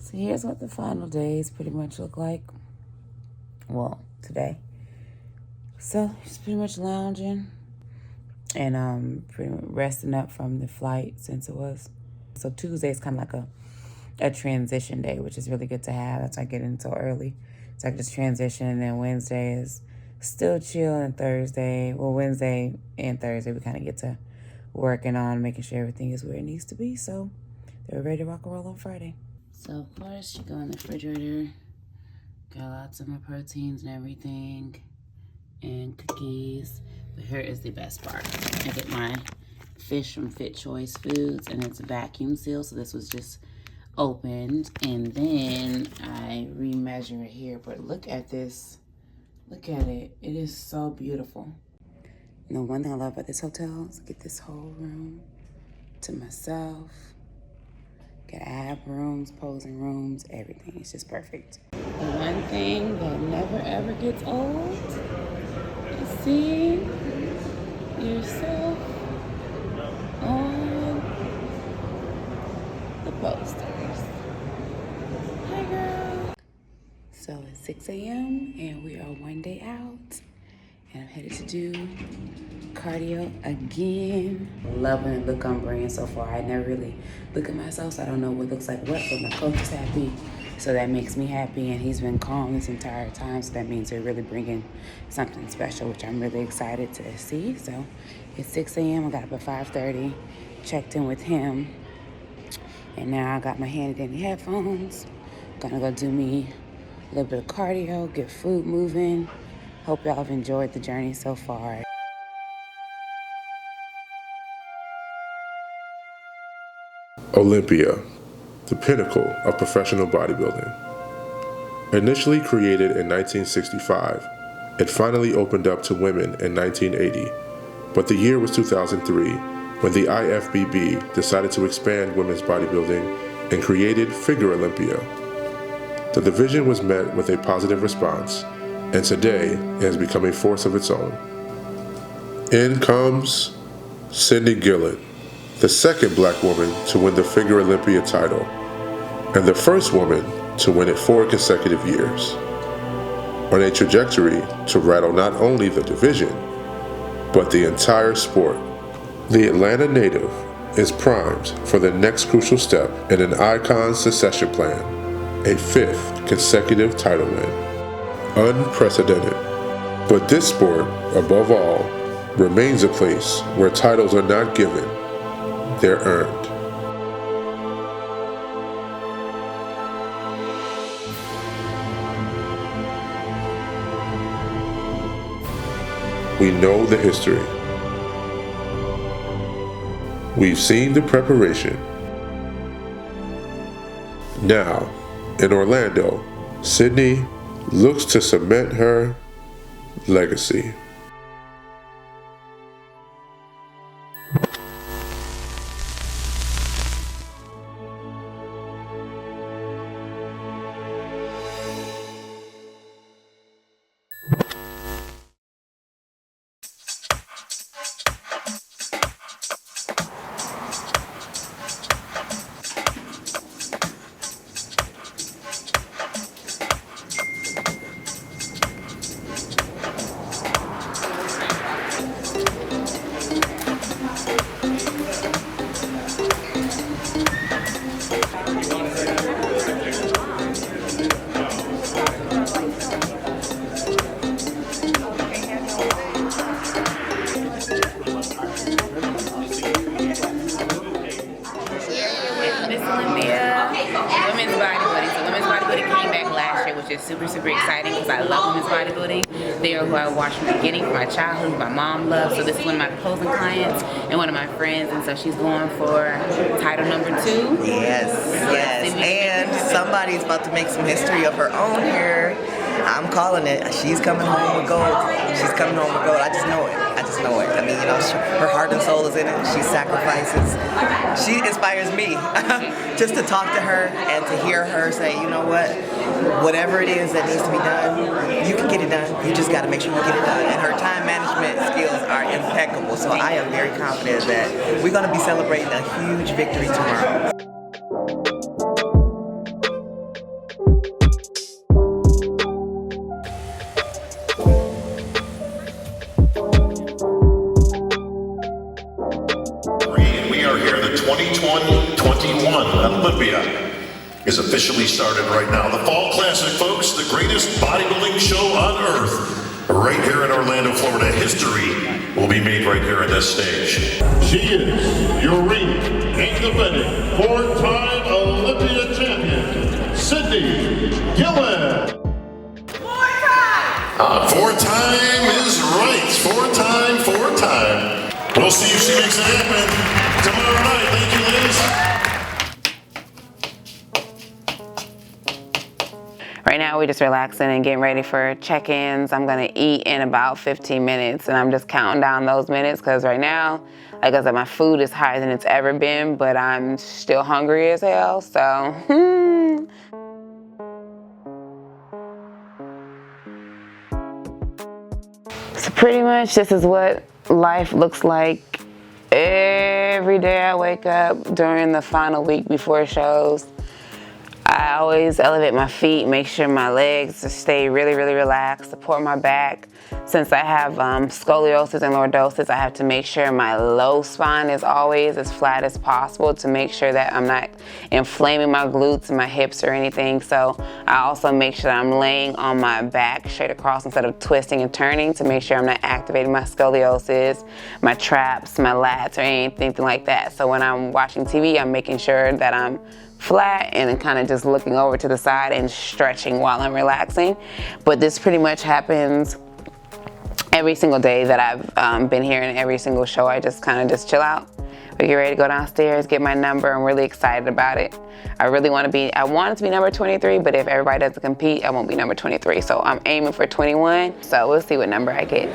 So here's what the final days pretty much look like. Well, today. So just pretty much lounging and pretty much resting up from the flight since it was. So Tuesday is kind of like a transition day, which is really good to have. That's why I get in so early. So I can just transition, and then Wednesday is still chill, and Thursday, well, Wednesday and Thursday, we kind of get to working on making sure everything is where it needs to be. So they're ready to rock and roll on Friday. So first, you go in the refrigerator, got lots of my proteins and everything, and cookies. But here is the best part. I get my fish from Fit Choice Foods, and it's vacuum sealed, so this was just opened, and then I remeasure it here. But look at this. Look at it. It is so beautiful. And the one thing I love about this hotel is get this whole room to myself. Got ab rooms, posing rooms, everything. It's just perfect. The one thing that never ever gets old is seeing yourself on the posters. Hi, girl. So it's 6 a.m. and we are one day out. And I'm headed to do cardio again. Loving the look I'm bringing so far. I never really look at myself, so I don't know what looks like what, but my coach is happy. So that makes me happy, and he's been calm this entire time. So that means we're really bringing something special, which I'm really excited to see. So it's 6 a.m. I got up at 5:30, checked in with him. And now I got my handy-dandy headphones. Gonna go do me a little bit of cardio, get food moving. Hope y'all have enjoyed the journey so far. Olympia, the pinnacle of professional bodybuilding. Initially created in 1965, it finally opened up to women in 1980. But the year was 2003 when the IFBB decided to expand women's bodybuilding and created Figure Olympia. The division was met with a positive response, and today it has become a force of its own. In comes Cydney Gillon, the second black woman to win the Figure Olympia title, and the first woman to win it 4 consecutive years. On a trajectory to rattle not only the division, but the entire sport. The Atlanta native is primed for the next crucial step in an icon's succession plan, a 5th consecutive title win. Unprecedented. But this sport, above all, remains a place where titles are not given, they're earned. We know the history. We've seen the preparation. Now, in Orlando, Cydney looks to cement her legacy. Which is super, super exciting because I love women's bodybuilding. They are who I watched from the beginning, from my childhood, who my mom loves. So this is one of my opposing clients and one of my friends, and so she's going for title number 2. Yes, yes. And somebody's about to make some history of her own here. I'm calling it. She's coming home with gold. She's coming home with gold. I just know it. I just know it. I mean, you know, her heart and soul is in it. She sacrifices. She inspires me just to talk to her and to hear her say, you know what, whatever it is that needs to be done, you can get it done. You just got to make sure you get it done. And her time management skills are impeccable. So I am very confident that we're going to be celebrating a huge victory tomorrow. is officially started right now. The Fall Classic, folks, the greatest bodybuilding show on earth. Right here in Orlando, Florida. History will be made right here at this stage. She is your ring and defending four-time Olympia champion, Cydney Gillon. Four-time is right. Four-time. We'll see if she makes it happen tomorrow night. Thank you, ladies. Right now, we're just relaxing and getting ready for check-ins. I'm gonna eat in about 15 minutes, and I'm just counting down those minutes because right now, like I said, my food is higher than it's ever been, but I'm still hungry as hell, so. So pretty much this is what life looks like every day I wake up during the final week before shows. I always elevate my feet, make sure my legs stay really, really relaxed, support my back. Since I have scoliosis and lordosis, I have to make sure my low spine is always as flat as possible to make sure that I'm not inflaming my glutes and my hips or anything. So I also make sure that I'm laying on my back straight across instead of twisting and turning to make sure I'm not activating my scoliosis, my traps, my lats, or anything like that. So when I'm watching TV, I'm making sure that I'm flat and kind of just looking over to the side and stretching while I'm relaxing. But this pretty much happens every single day that I've been here, and every single show I just kind of chill out. We get ready to go downstairs, get my number. I'm really excited about it. I want it to be number 23, but if everybody doesn't compete, I won't be number 23. So I'm aiming for 21. So we'll see what number I get.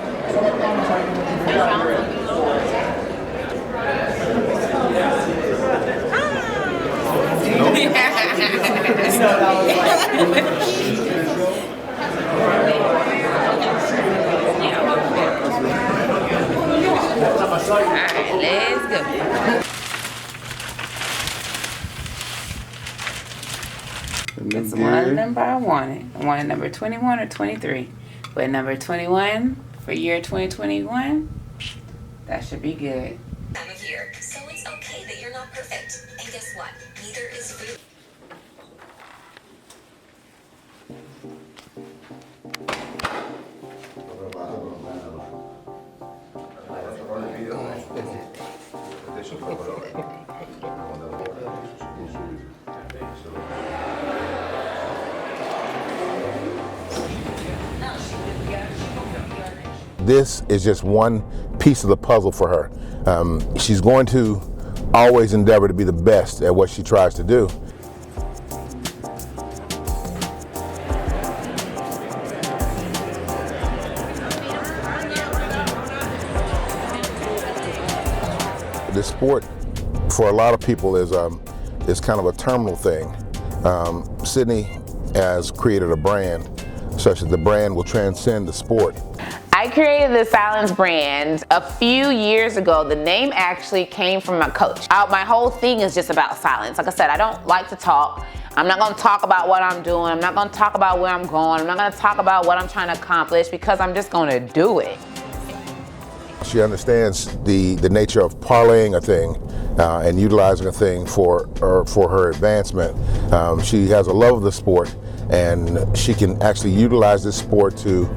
Alright, let's go. It's one number I wanted. I wanted number 21 or 23. But number 21 for year 2021, that should be good. Time of year, so it's okay that you're not perfect. And guess what? Neither is food. This is just one piece of the puzzle for her. She's going to always endeavor to be the best at what she tries to do. This sport, for a lot of people, is kind of a terminal thing. Cydney has created a brand such that the brand will transcend the sport. I created the Silence brand a few years ago. The name actually came from my coach. My whole thing is just about silence. Like I said, I don't like to talk. I'm not gonna talk about what I'm doing. I'm not gonna talk about where I'm going. I'm not gonna talk about what I'm trying to accomplish because I'm just gonna do it. She understands the nature of parlaying a thing and utilizing a thing for her advancement. She has a love of the sport, and she can actually utilize this sport to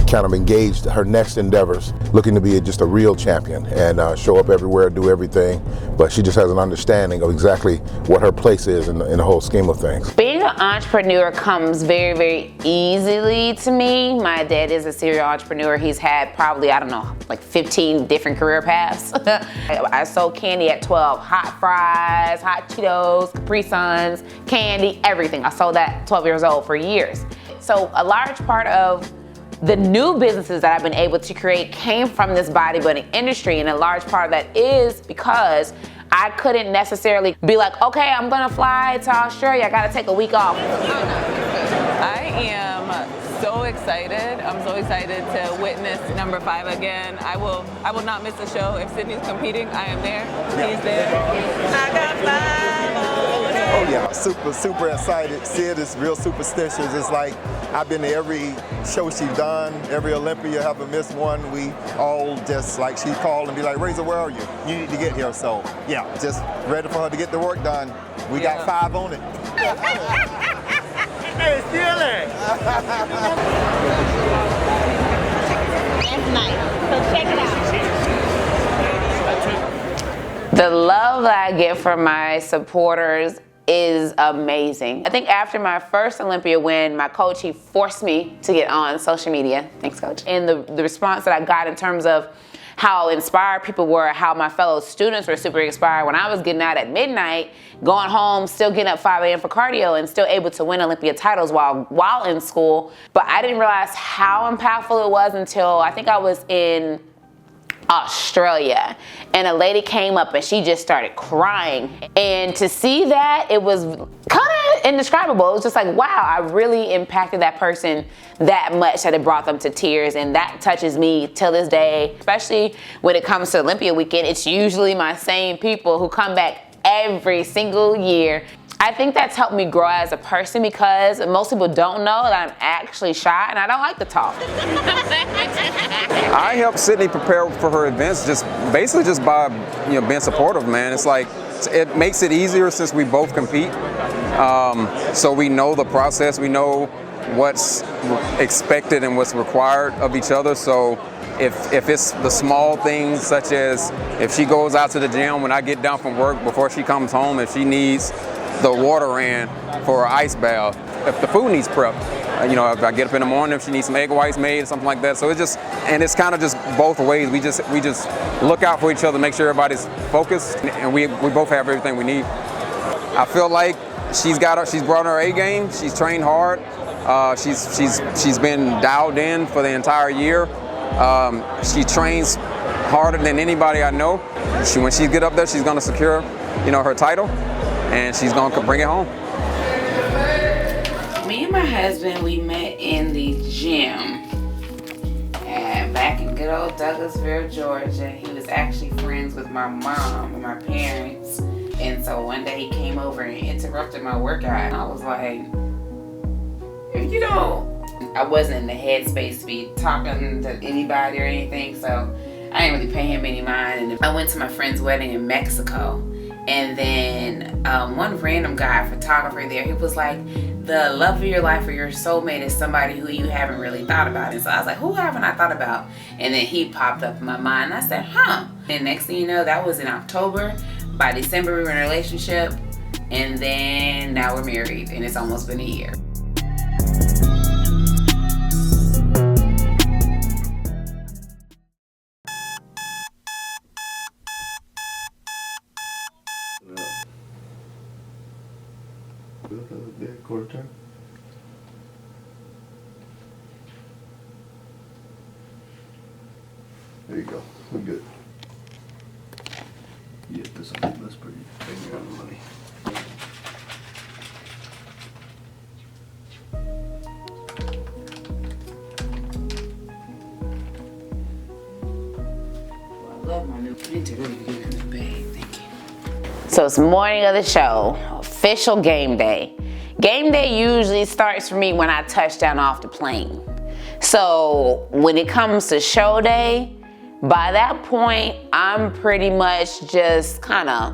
kind of engage her next endeavors, looking to be just a real champion and show up everywhere, do everything. But she just has an understanding of exactly what her place is in the whole scheme of things. Being an entrepreneur comes very, very easily to me. My dad is a serial entrepreneur. He's had probably, I don't know, like 15 different career paths. I sold candy at 12, hot fries, hot Cheetos, Capri Suns, candy, everything. I sold that at 12 years old for years. So a large part of the new businesses that I've been able to create came from this bodybuilding industry, and a large part of that is because I couldn't necessarily be like, okay, I'm gonna fly to Australia, I gotta take a week off. I am so excited. I'm so excited to witness number 5 again. I will not miss the show. If Cydney's competing, I am there. He's there. I got 5 on it. Oh yeah, super excited. Sid is real superstitious. It's like I've been to every show she's done, every Olympia, haven't missed one. We all just like, she called and be like, Razor, where are you? You need to get here. So yeah, just ready for her to get the work done. We got 5 on it. Hey, steal it. That's nice. So check it out. The love that I get from my supporters is amazing. I think after my first Olympia win, my coach, he forced me to get on social media. Thanks, coach. And the response that I got in terms of how inspired people were, how my fellow students were super inspired when I was getting out at midnight, going home, still getting up 5 a.m. for cardio and still able to win Olympia titles while in school. But I didn't realize how impactful it was until I think I was in Australia, and a lady came up and she just started crying, and to see that, it was kind of indescribable. It was just like, wow, I really impacted that person that much that it brought them to tears, and that touches me till this day. Especially when it comes to Olympia weekend, it's usually my same people who come back every single year. I think that's helped me grow as a person because most people don't know that I'm actually shy and I don't like to talk. I help Cydney prepare for her events basically just by being supportive, man. It's like it makes it easier since we both compete. So we know the process, we know what's expected and what's required of each other. So if it's the small things, such as if she goes out to the gym when I get done from work before she comes home, if she needs the water ran for an ice bath, if the food needs prep, if I get up in the morning, if she needs some egg whites made or something like that. So it's kind of just both ways. We just look out for each other, make sure everybody's focused, and we both have everything we need. I feel like she's brought her A game. She's trained hard. She's been dialed in for the entire year. She trains harder than anybody I know. When she get up there, she's gonna secure, her title, and she's gonna bring it home. Me and my husband, we met in the gym back in good old Douglasville, Georgia. He was actually friends with my mom and my parents, and so one day he came over and interrupted my workout, and I was like, I wasn't in the headspace to be talking to anybody or anything, so I didn't really pay him any mind. And I went to my friend's wedding in Mexico, and then one random guy, photographer there, he was like, the love of your life or your soulmate is somebody who you haven't really thought about. And so I was like, who haven't I thought about? And then he popped up in my mind, and I said, And next thing you know, that was in October. By December, we were in a relationship, and then now we're married, and it's almost been a year. Quarter. There you go. We're good. Yeah, that's pretty. Thank you on the money. I love my new printer. Really good in the bag. Thank you. So it's morning of the show. Official game day. Game day usually starts for me when I touch down off the plane. So when it comes to show day, by that point, I'm pretty much just kind of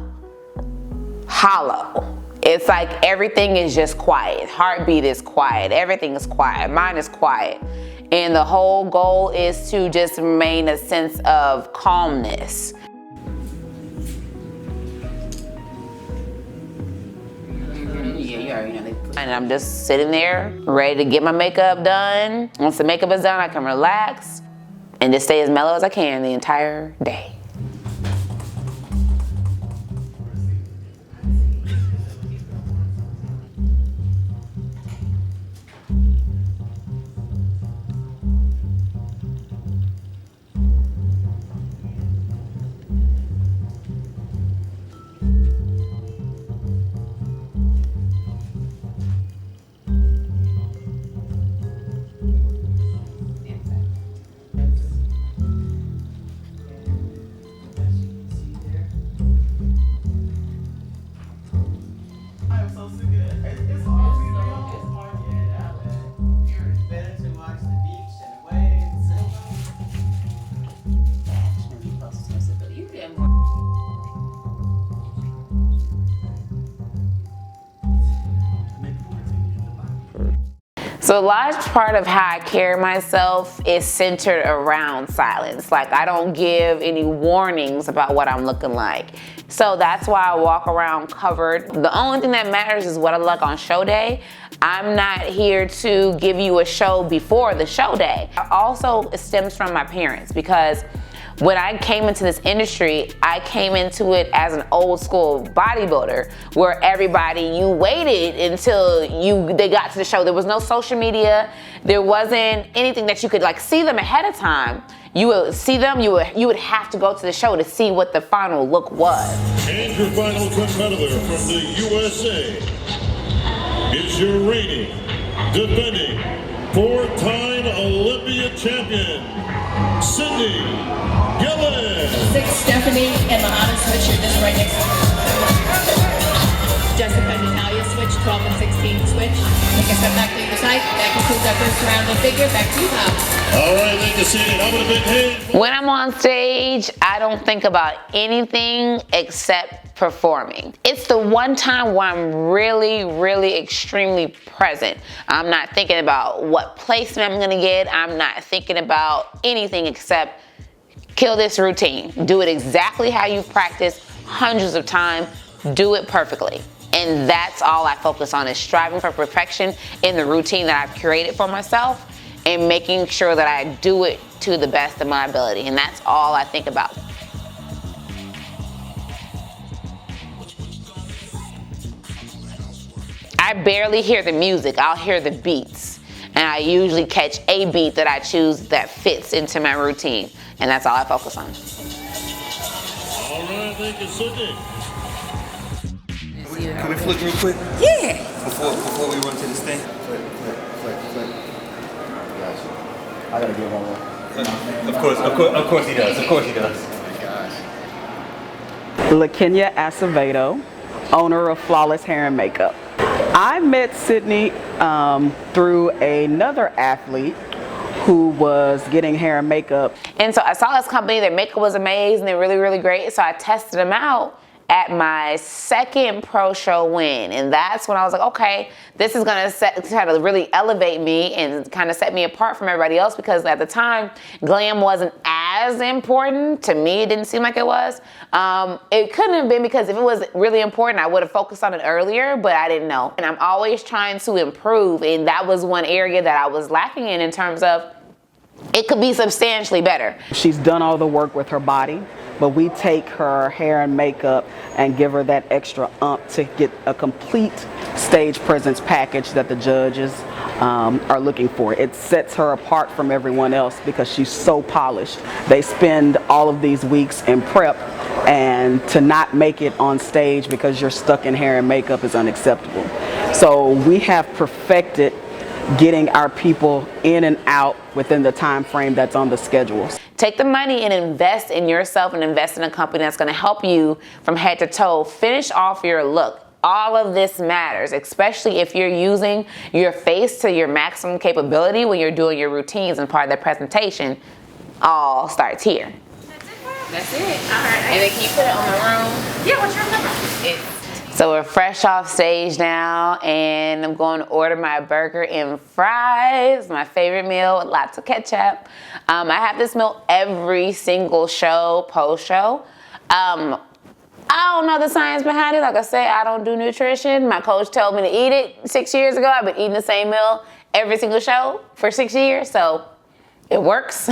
hollow. It's like everything is just quiet. Heartbeat is quiet. Everything is quiet. Mine is quiet. And the whole goal is to just remain a sense of calmness. And I'm just sitting there, ready to get my makeup done. Once the makeup is done, I can relax and just stay as mellow as I can the entire day. So a large part of how I carry myself is centered around silence. Like, I don't give any warnings about what I'm looking like. So that's why I walk around covered. The only thing that matters is what I look on show day. I'm not here to give you a show before the show day. Also, it stems from my parents, because when I came into this industry, I came into it as an old school bodybuilder where everybody, you waited until they got to the show. There was no social media. There wasn't anything that you could like see them ahead of time. You would see them, you would have to go to the show to see what the final look was. And your final competitor from the USA is your reigning, defending, 4-time Olympia champion, Cydney Gillon. 6, Stephanie, and the hottest switcher just right next to her. Jessica and Natalia switch, 12 and 16 switch. Take a step back to the side. That concludes our first round of figure. Back to you, Bob. All right, thank you, Cydney. How about a big hand? When I'm on stage, I don't think about anything except performing. It's the one time where I'm really, really extremely present. I'm not thinking about what placement I'm gonna get. I'm not thinking about anything except kill this routine. Do it exactly how you've practiced hundreds of times. Do it perfectly. And that's all I focus on, is striving for perfection in the routine that I've created for myself and making sure that I do it to the best of my ability. And that's all I think about. I barely hear the music, I'll hear the beats. And I usually catch a beat that I choose that fits into my routine. And that's all I focus on. All right, thank you, Cydney. Can we flick real quick? Yeah. Before we run to this thing. Flick. Gotcha. I gotta get one more. Of course he does. Of course he does. LaKenya Acevedo, owner of Flawless Hair and Makeup. I met Cydney through another athlete who was getting hair and makeup. And so I saw this company, their makeup was amazing, they're really, really great. So I tested them out at my second pro show win. And that's when I was like, okay, this is gonna try to really elevate me and kind of set me apart from everybody else, because at the time, glam wasn't as important. To me, it didn't seem like it was. It couldn't have been, because if it was really important, I would have focused on it earlier, but I didn't know. And I'm always trying to improve, and that was one area that I was lacking in terms of it could be substantially better. She's done all the work with her body, but we take her hair and makeup and give her that extra oomph to get a complete stage presence package that the judges are looking for. It sets her apart from everyone else because she's so polished. They spend all of these weeks in prep, and to not make it on stage because you're stuck in hair and makeup is unacceptable. So we have perfected getting our people in and out within the time frame that's on the schedule. Take the money and invest in yourself, and invest in a company that's going to help you from head to toe finish off your look. All of this matters, especially if you're using your face to your maximum capability when you're doing your routines and part of the presentation. All starts here. That's it. All right. And then can you put it on the room? Yeah, what's your number? So we're fresh off stage now, and I'm going to order my burger and fries, my favorite meal with lots of ketchup. I have this meal every single show, post-show. I don't know the science behind it. Like I said, I don't do nutrition. My coach told me to eat it 6 years ago. I've been eating the same meal every single show for 6 years, so it works.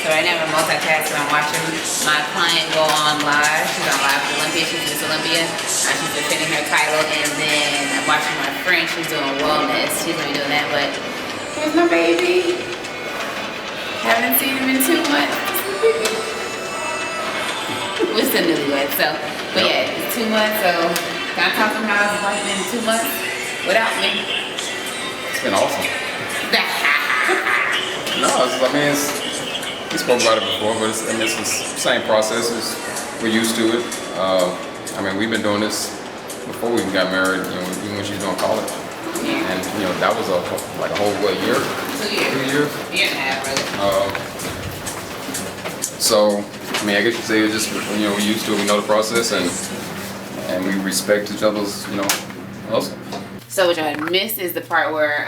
So right now we're multitasking. I'm watching my client go on live. She's on live with Olympia. She's Miss Olympia. She's defending her title. And then I'm watching my friend. She's doing wellness. She's gonna be doing that. But here's my baby. Haven't seen him in 2 months. We're still newlyweds. So, but yeah, it's 2 months. So can I talk about how it's like been 2 months without me? It's been awesome. We spoke about it before, but it's the same process. We're used to it. We've been doing this before we even got married, even when she was doing college. Yeah. And, that was a whole, year? 2 years. 2 years? Year and a half, really. So, I guess you say it's just, we're used to it, we know the process, and we respect each other's, hustle. So what I missed is the part where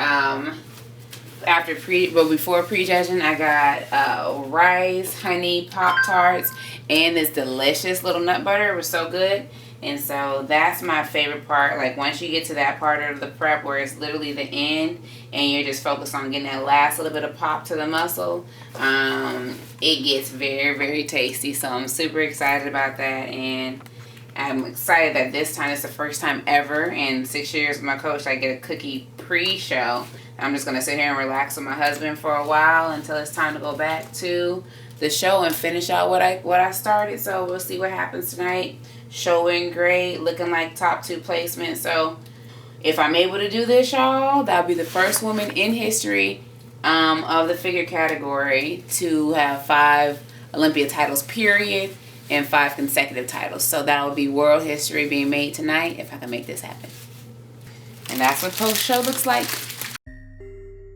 before prejudging, I got rice, honey, Pop-Tarts, and this delicious little nut butter. It was so good. And so that's my favorite part. Like once you get to that part of the prep where it's literally the end and you're just focused on getting that last little bit of pop to the muscle, it gets very, very tasty. So I'm super excited about that, and I'm excited that this time it's the first time ever in 6 years with my coach I get a cookie pre-show. I'm just going to sit here and relax with my husband for a while until it's time to go back to the show and finish out what I started. So we'll see what happens tonight. Showing great, looking like top 2 placement. So if I'm able to do this, y'all, that'll be the first woman in history of the figure category to have 5 Olympia titles, period, and 5 consecutive titles. So that will be world history being made tonight if I can make this happen. And that's what post-show looks like.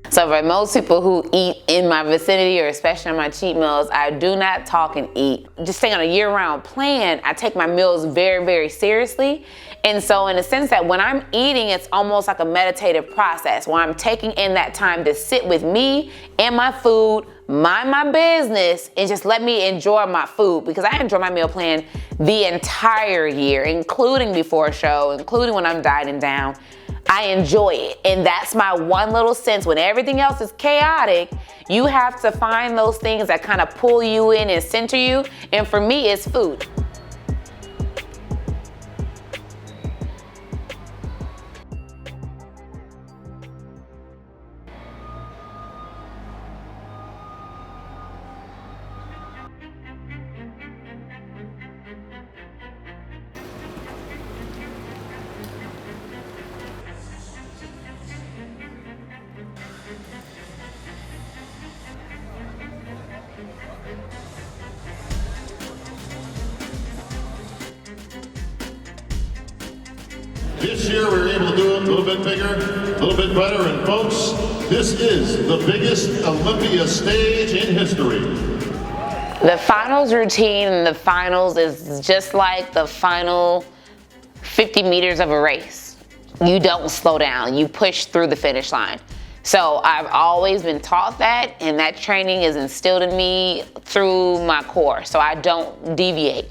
So for most people who eat in my vicinity, or especially on my cheat meals, I do not talk and eat. Just staying on a year-round plan, I take my meals very, very seriously. And so in the sense that when I'm eating, it's almost like a meditative process where I'm taking in that time to sit with me and my food, mind my business, and just let me enjoy my food, because I enjoy my meal plan the entire year, including before a show, including when I'm dieting down. I enjoy it, and that's my one little sense. When everything else is chaotic, you have to find those things that kind of pull you in and center you, and for me, it's food. This year we were able to do it a little bit bigger, a little bit better, and folks, this is the biggest Olympia stage in history. The finals routine in the finals is just like the final 50 meters of a race. You don't slow down, you push through the finish line. So I've always been taught that, and that training is instilled in me through my core, so I don't deviate.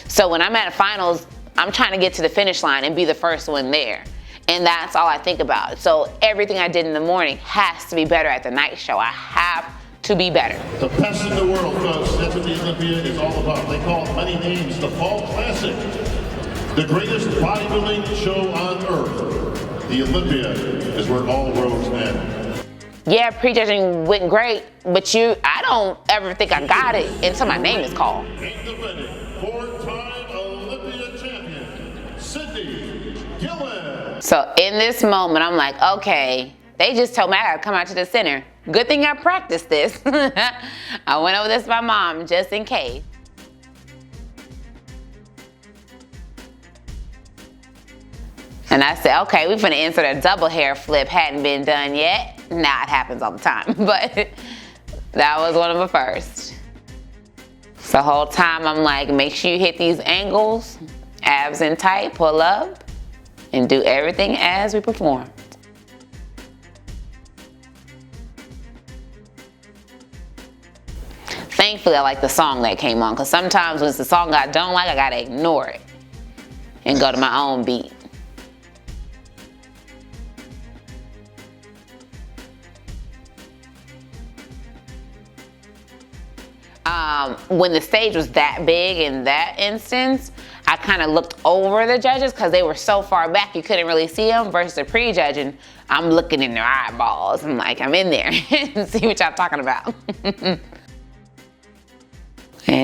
So when I'm at finals, I'm trying to get to the finish line and be the first one there. And that's all I think about. So everything I did in the morning has to be better at the night show. I have to be better. The best in the world, folks. That's what the Olympia is all about. They call it many names, the Fall Classic. The greatest bodybuilding show on earth. The Olympia is where all roads end. Yeah, prejudging went great, but I don't ever think I got it until my name is called. Cydney Gillon. So in this moment, I'm like, okay, they just told me I gotta come out to the center. Good thing I practiced this. I went over this with my mom just in case. And I said, okay, we're gonna insert a double hair flip. Hadn't been done yet. Nah, it happens all the time, but that was one of the first. So the whole time I'm like, make sure you hit these angles. Abs in tight, pull up, and do everything as we perform. Thankfully, I like the song that came on, because sometimes when it's a song I don't like, I gotta ignore it and go to my own beat. When the stage was that big in that instance, I kind of looked over the judges because they were so far back you couldn't really see them, versus the prejudging, I'm looking in their eyeballs. I'm like, I'm in there and see what y'all talking about. And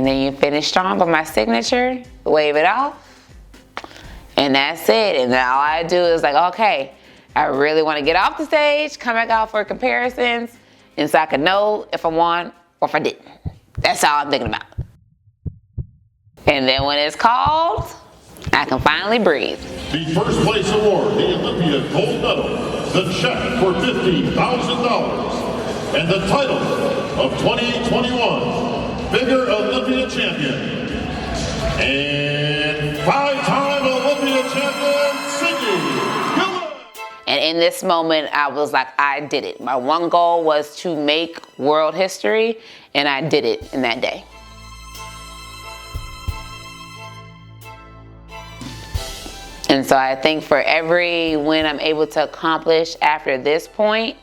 then you finish strong with my signature, wave it off, and that's it. And then all I do is like, okay, I really want to get off the stage, come back out for comparisons, and so I can know if I won or if I didn't. That's all I'm thinking about. And then when it's called, I can finally breathe. The first place award, the Olympia gold medal, the check for $50,000, and the title of 2021 Figure Olympia Champion. And 5-time Olympia Champion, Cydney Gillon. And in this moment, I was like, I did it. My one goal was to make world history, and I did it in that day. And so I think for every win I'm able to accomplish after this point,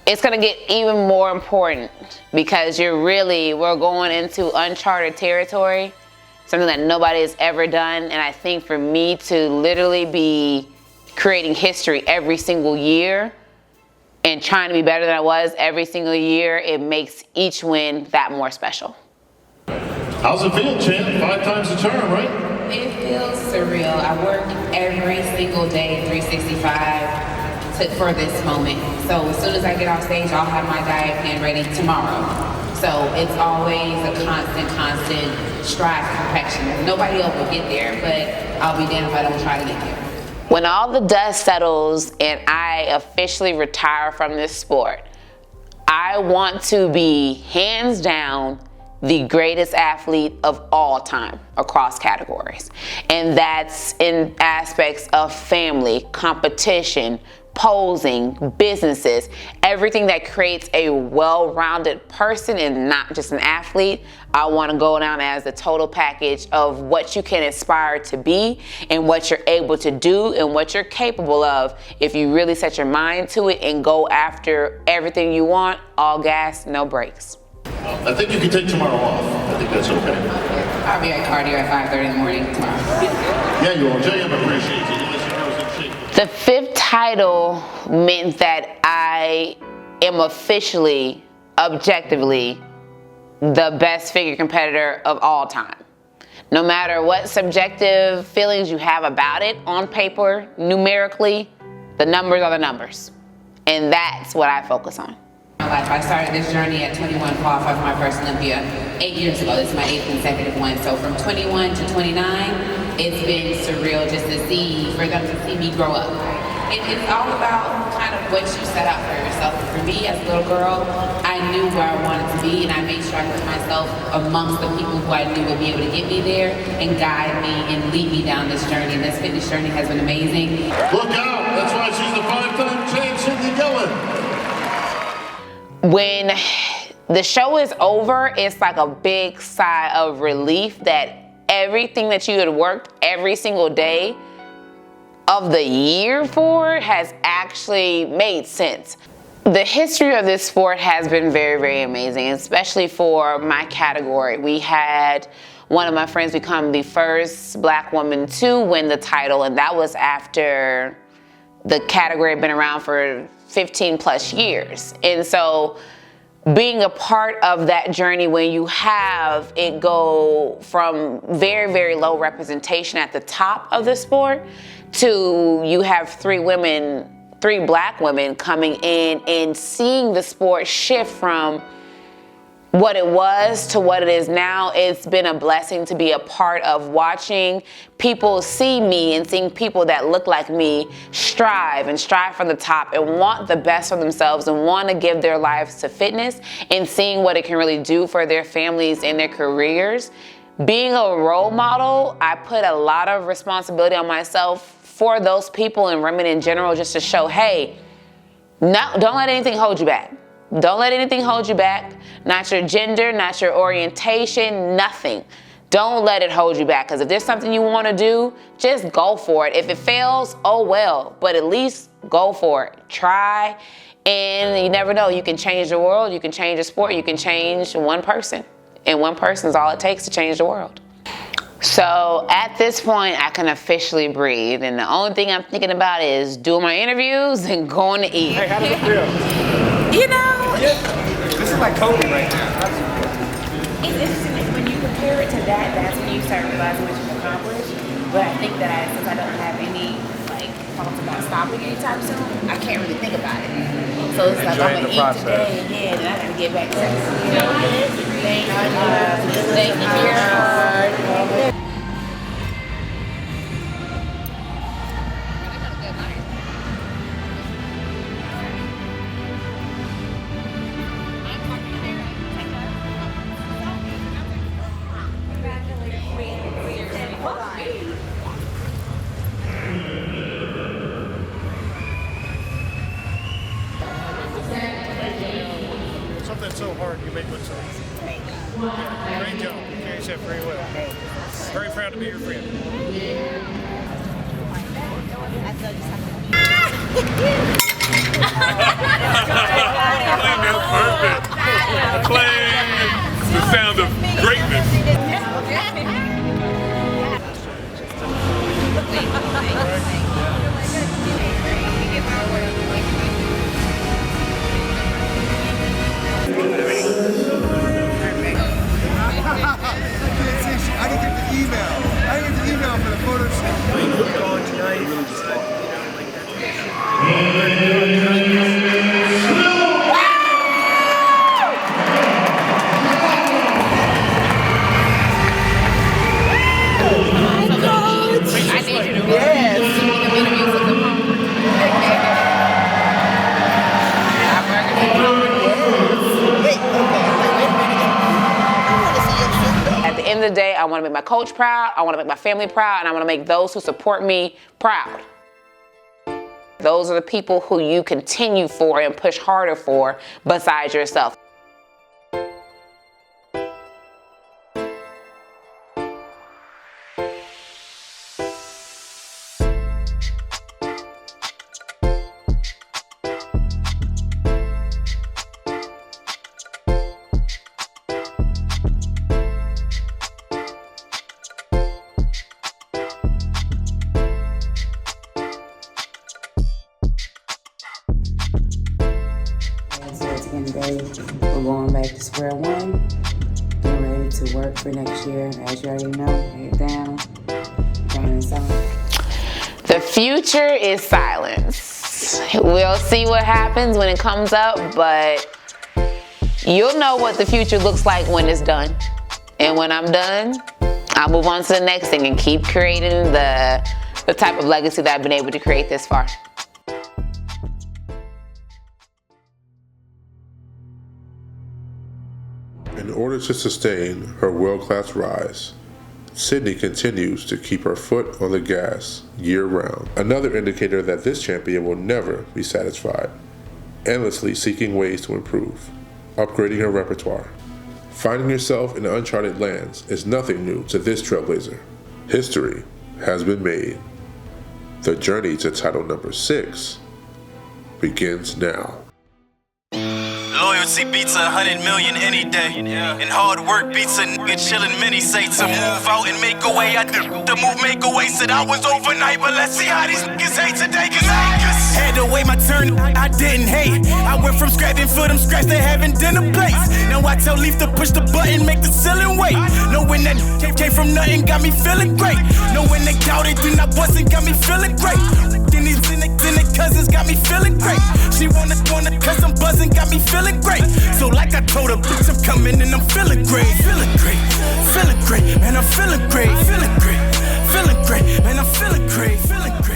it's gonna get even more important because we're going into uncharted territory, something that nobody has ever done. And I think for me to literally be creating history every single year and trying to be better than I was every single year, it makes each win that more special. How's it feel, champ? 5 times the charm, right? It feels surreal. I work every single day, 365, for this moment. So as soon as I get off stage, I'll have my diet plan ready tomorrow. So it's always a constant strive for perfection. Nobody else will get there, but I'll be damned if I don't try to get there. When all the dust settles and I officially retire from this sport, I want to be hands down the greatest athlete of all time across categories. And that's in aspects of family, competition, posing, businesses, everything that creates a well-rounded person and not just an athlete. I want to go down as the total package of what you can aspire to be and what you're able to do and what you're capable of if you really set your mind to it and go after everything you want, all gas, no brakes. I think you can take tomorrow off. I think that's okay. I'll be at cardio at 5:30 in the morning tomorrow. Yeah, you will. JM appreciates it. The 5th title meant that I am officially, objectively, the best figure competitor of all time. No matter what subjective feelings you have about it on paper, numerically, the numbers are the numbers. And that's what I focus on. My life. I started this journey at 21, qualified for my first Olympia 8 years ago. This is my 8th consecutive one. So from 21 to 29, it's been surreal just for them to see me grow up. It's all about kind of what you set out for yourself. For me, as a little girl, I knew where I wanted to be, and I made sure I put myself amongst the people who I knew would be able to get me there and guide me and lead me down this journey. And this fitness journey has been amazing. Look out! That's why she's the 5-time champ, Cydney Gillon. When the show is over, it's like a big sigh of relief that everything that you had worked every single day of the year for has actually made sense. The history of this sport has been very, very amazing, especially for my category. We had one of my friends become the first Black woman to win the title, and that was after the category had been around for 15 plus years. And so being a part of that journey when you have it go from very, very low representation at the top of the sport to you have 3 Black women coming in and seeing the sport shift from what it was to what it is now. It's been a blessing to be a part of watching people see me and seeing people that look like me strive from the top and want the best for themselves and want to give their lives to fitness and seeing what it can really do for their families and their careers. Being a role model, I put a lot of responsibility on myself for those people and women in general, just to show, hey, don't let anything hold you back. Don't let anything hold you back. Not your gender, not your orientation, nothing. Don't let it hold you back, because if there's something you want to do, just go for it. If it fails, oh well, but at least go for it. Try, and you never know. You can change the world, you can change a sport, you can change one person. And one person is all it takes to change the world. So at this point, I can officially breathe, and the only thing I'm thinking about is doing my interviews and going to eat. Hey, how does it feel? You know, This is like Kobe right now. It's interesting when you compare it to that, that's when you start realizing what you've accomplished. But I think that since I don't have any thoughts about stopping anytime soon, I can't really think about it. So it's like I'm gonna eat today and then I gotta get back to it. Thank you. Thank you for your heart. make look so easy. Great job. You carry yourself very well. Very proud to be your friend. That's perfect. Playing the sound of greatness. I didn't get the email. I didn't get the email for the photo shoot. At the end of the day, I want to make my coach proud, I want to make my family proud, and I want to make those who support me proud. Those are the people who you continue for and push harder for besides yourself. We're going back to square one, getting ready to work for next year. As you already know, head down, training song. The future is silence. We'll see what happens when it comes up, but you'll know what the future looks like when it's done. And when I'm done, I'll move on to the next thing and keep creating the type of legacy that I've been able to create this far. In order to sustain her world-class rise, Cydney continues to keep her foot on the gas year-round. Another indicator that this champion will never be satisfied, endlessly seeking ways to improve, upgrading her repertoire. Finding yourself in uncharted lands is nothing new to this trailblazer. History has been made. The journey to title number 6 begins now. Loyalty beats 100 million any day. And hard work beats a nigga chillin' many say to move out and make a way. I did the move, make a way. Said I was overnight, but let's see how these niggas hate today. Cause I had to wait my turn, I didn't hate. I went from scratching for them scratch to having dinner plates. Now I tell Leaf to push the button, make the ceiling wait. Knowing that came from nothing got me feeling great. Knowing they doubted, then I wasn't, got me feeling great. Then these in the cousins got me feeling great. She wanna cause I'm buzzing, got me feeling great. So like I told her, bitch, I'm coming and I'm feeling great. Feeling great, man, I'm feeling great. Feeling great, man, I'm feeling great. Feeling great.